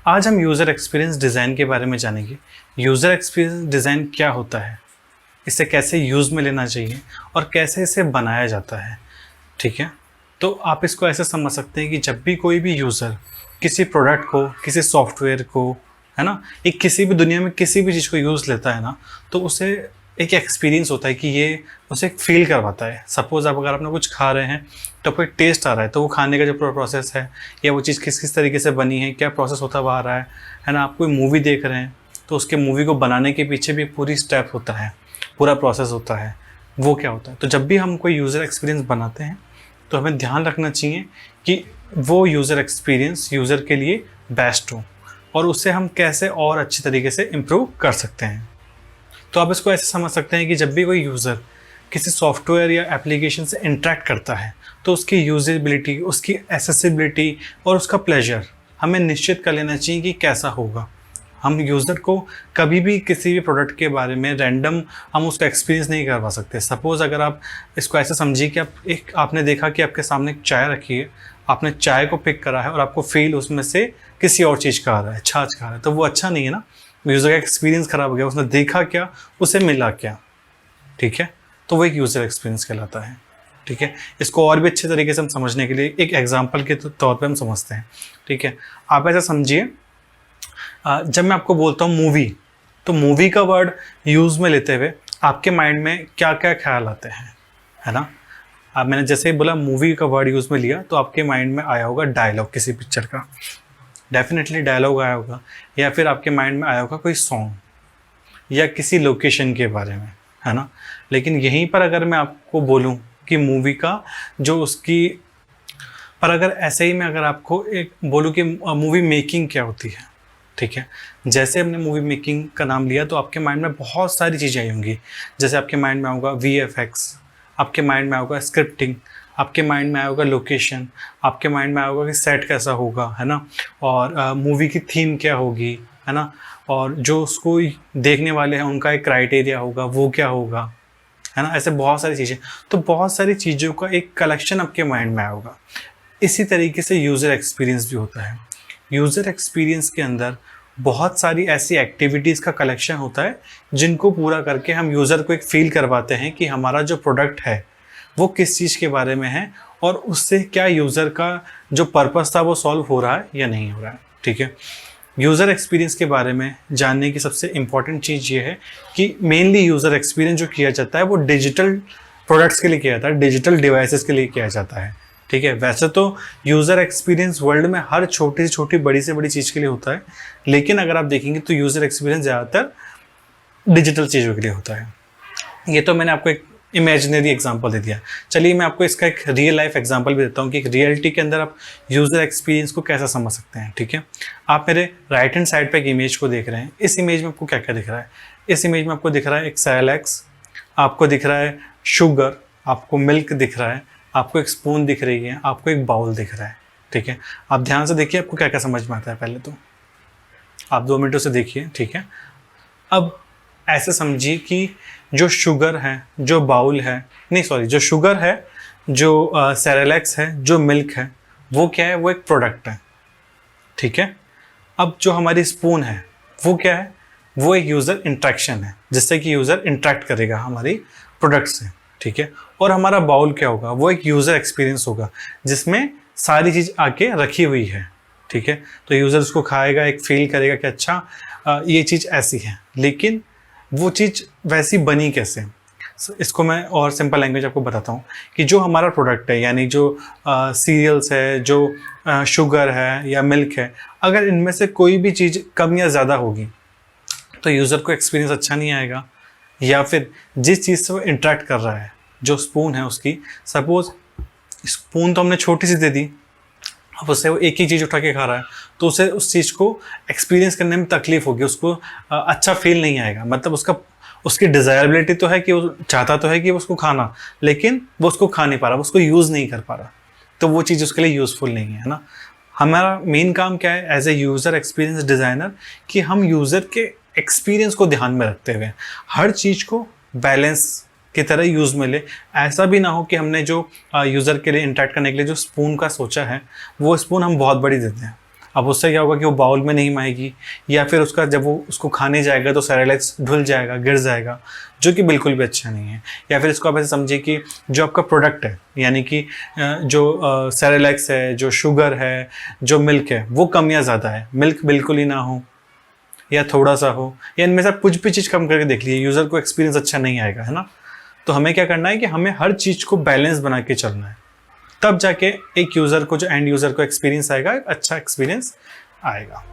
आज हम user experience design के बारे में जानेंगे। यूज़र एक्सपीरियंस डिज़ाइन क्या होता है, इसे कैसे यूज़ में लेना चाहिए और कैसे इसे बनाया जाता है। ठीक है, तो आप इसको ऐसे समझ सकते हैं कि जब भी कोई भी यूज़र किसी प्रोडक्ट को, किसी सॉफ्टवेयर को, है ना, एक किसी भी दुनिया में किसी भी चीज़ को यूज़ लेता है ना, तो उसे एक एक्सपीरियंस होता है कि ये उसे एक फ़ील करवाता है। सपोज़ आप अगर आपने कुछ खा रहे हैं तो आपको एक टेस्ट आ रहा है, तो वो खाने का जो प्रोसेस है या वो चीज़ किस किस तरीके से बनी है, क्या प्रोसेस होता हुआ आ रहा है ना। आप कोई मूवी देख रहे हैं तो उसके मूवी को बनाने के पीछे भी पूरी स्टेप होता है, पूरा प्रोसेस होता है, वो क्या होता है। तो जब भी हम कोई यूज़र एक्सपीरियंस बनाते हैं तो हमें ध्यान रखना चाहिए कि वो यूज़र एक्सपीरियंस यूज़र के लिए बेस्ट हो और उससे हम कैसे और अच्छी तरीके से इम्प्रूव कर सकते हैं। तो आप इसको ऐसे समझ सकते हैं कि जब भी कोई यूज़र किसी सॉफ्टवेयर या एप्लीकेशन से इंटरेक्ट करता है तो उसकी यूजेबिलिटी, उसकी एक्सेसिबिलिटी और उसका प्लेजर हमें निश्चित कर लेना चाहिए कि कैसा होगा। हम यूज़र को कभी भी किसी भी प्रोडक्ट के बारे में रैंडम हम उसका एक्सपीरियंस नहीं करवा सकते। सपोज़ अगर आप इसको ऐसे समझिए कि आपने देखा कि आपके सामने एक चाय रखी है, आपने चाय को पिक करा है और आपको फील उसमें से किसी और चीज़ का आ रहा है, छाछ का आ रहा है, तो वो अच्छा नहीं है ना। यूज़र का एक्सपीरियंस ख़राब हो गया, उसने देखा क्या, उसे मिला क्या। ठीक है, तो वो एक यूज़र एक्सपीरियंस कहलाता है। ठीक है, इसको और भी अच्छे तरीके से हम समझने के लिए एक एग्जांपल के तौर पे हम समझते हैं। ठीक है, आप ऐसा समझिए, जब मैं आपको बोलता हूँ मूवी, तो मूवी का वर्ड यूज़ में लेते हुए आपके माइंड में क्या क्या ख्याल आते हैं, है ना। अब मैंने जैसे ही बोला मूवी का वर्ड यूज़ में लिया तो आपके माइंड में आया होगा डायलॉग, किसी पिक्चर का डेफिनेटली डायलॉग आया होगा, या फिर आपके माइंड में आया होगा कोई सॉन्ग या किसी लोकेशन के बारे में, है ना। लेकिन यहीं पर अगर मैं आपको बोलूं कि मूवी का जो उसकी पर अगर ऐसे ही मैं अगर आपको एक बोलूं कि मूवी मेकिंग क्या होती है, ठीक है, जैसे हमने मूवी मेकिंग का नाम लिया तो आपके माइंड में बहुत सारी चीज़ें आई होंगी। जैसे आपके माइंड में होगा VFX, आपके माइंड में होगा स्क्रिप्टिंग, आपके माइंड में आएगा लोकेशन, आपके माइंड में आएगा कि सेट कैसा होगा, है ना, और मूवी की थीम क्या होगी, है ना, और जो उसको देखने वाले हैं उनका एक क्राइटेरिया होगा, वो क्या होगा, है ना। ऐसे बहुत सारी चीज़ें, तो बहुत सारी चीज़ों का एक कलेक्शन आपके माइंड में आया होगा। इसी तरीके से यूज़र एक्सपीरियंस भी होता है। यूज़र एक्सपीरियंस के अंदर बहुत सारी ऐसी एक्टिविटीज़ का कलेक्शन होता है जिनको पूरा करके हम यूज़र को एक फ़ील करवाते हैं कि हमारा जो प्रोडक्ट है वो किस चीज़ के बारे में है और उससे क्या यूज़र का जो पर्पस था वो सॉल्व हो रहा है या नहीं हो रहा है। ठीक है, यूज़र एक्सपीरियंस के बारे में जानने की सबसे इम्पॉर्टेंट चीज़ ये है कि मेनली यूज़र एक्सपीरियंस जो किया जाता है वो डिजिटल प्रोडक्ट्स के लिए किया जाता है, डिजिटल डिवाइसेस के लिए किया जाता है। ठीक है, वैसे तो यूज़र एक्सपीरियंस वर्ल्ड में हर छोटी से छोटी, बड़ी से बड़ी चीज़ के लिए होता है, लेकिन अगर आप देखेंगे तो यूज़र एक्सपीरियंस ज़्यादातर डिजिटल चीज़ों के लिए होता है। ये तो मैंने आपको एक इमेजिनरी एग्जांपल दे दिया। चलिए मैं आपको इसका एक रियल लाइफ एग्जांपल भी देता हूँ कि एक रियलिटी के अंदर आप यूज़र एक्सपीरियंस को कैसे समझ सकते हैं। ठीक है, आप मेरे राइट हैंड साइड पे एक इमेज को देख रहे हैं। इस इमेज में आपको क्या क्या दिख रहा है? इस इमेज में आपको दिख रहा है एक सेरेलैक्स, आपको दिख रहा है शुगर, आपको मिल्क दिख रहा है, आपको एक स्पून दिख रही है, आपको एक बाउल दिख रहा है। ठीक है, आप ध्यान से देखिए आपको क्या क्या समझ में आता है। पहले तो आप 2 मिनटों से देखिए। ठीक है, अब ऐसे समझिए कि जो शुगर है, जो बाउल है, नहीं सॉरी, जो शुगर है, जो सेरेलैक्स है, जो मिल्क है, वो क्या है? वो एक प्रोडक्ट है। ठीक है, अब जो हमारी स्पून है वो क्या है? वो एक यूज़र इंट्रैक्शन है जिससे कि यूज़र इंट्रैक्ट करेगा हमारी प्रोडक्ट से। ठीक है, और हमारा बाउल क्या होगा? वो एक यूज़र एक्सपीरियंस होगा जिसमें सारी चीज़ आके रखी हुई है। ठीक है, तो यूज़र उसको खाएगा, एक फील करेगा कि अच्छा ये चीज़ ऐसी है, लेकिन वो चीज़ वैसी बनी कैसे? इसको मैं और सिंपल लैंग्वेज आपको बताता हूँ कि जो हमारा प्रोडक्ट है, यानी जो सीरियल्स है, जो शुगर है या मिल्क है, अगर इनमें से कोई भी चीज़ कम या ज़्यादा होगी तो यूज़र को एक्सपीरियंस अच्छा नहीं आएगा। या फिर जिस चीज़ से वो इंटरेक्ट कर रहा है, जो स्पून है उसकी, सपोज़ स्पून तो हमने छोटी सी दे दी, अब उससे वो एक ही चीज़ उठा के खा रहा है, तो उसे उस चीज़ को एक्सपीरियंस करने में तकलीफ होगी, उसको अच्छा फील नहीं आएगा। मतलब उसकी डिज़ायरेबिलिटी तो है कि वो चाहता तो है कि वो उसको खाना, लेकिन वो उसको खा नहीं पा रहा, वो उसको यूज़ नहीं कर पा रहा, तो वो चीज़ उसके लिए यूज़फुल नहीं है ना। हमारा मेन काम क्या है as a user experience designer, कि हम यूज़र के एक्सपीरियंस को ध्यान में रखते हुए हर चीज़ को बैलेंस की तरह यूज़ में ले। ऐसा भी ना हो कि हमने जो यूज़र के लिए इंटरेक्ट करने के लिए जो स्पून का सोचा है वो स्पून हम बहुत बड़ी देते हैं। अब उससे क्या होगा कि वो बाउल में नहीं माएगी, या फिर उसका जब वो उसको खाने जाएगा तो सेरेलैक्स धुल जाएगा, गिर जाएगा, जो कि बिल्कुल भी अच्छा नहीं है। या फिर इसको आप ऐसे समझिए कि जो आपका प्रोडक्ट है, यानी कि जो सेरेलैक्स है, जो शुगर है, जो मिल्क है, वो कम या ज़्यादा है, मिल्क बिल्कुल ही ना हो या थोड़ा सा हो, या इनमें से कुछ भी चीज़ कम करके देख लीजिए, यूज़र को एक्सपीरियंस अच्छा नहीं आएगा, है ना। तो हमें क्या करना है कि हमें हर चीज़ को बैलेंस बना के चलना है, तब जाके एक यूज़र को, जो एंड यूज़र को एक्सपीरियंस आएगा, एक अच्छा एक्सपीरियंस आएगा।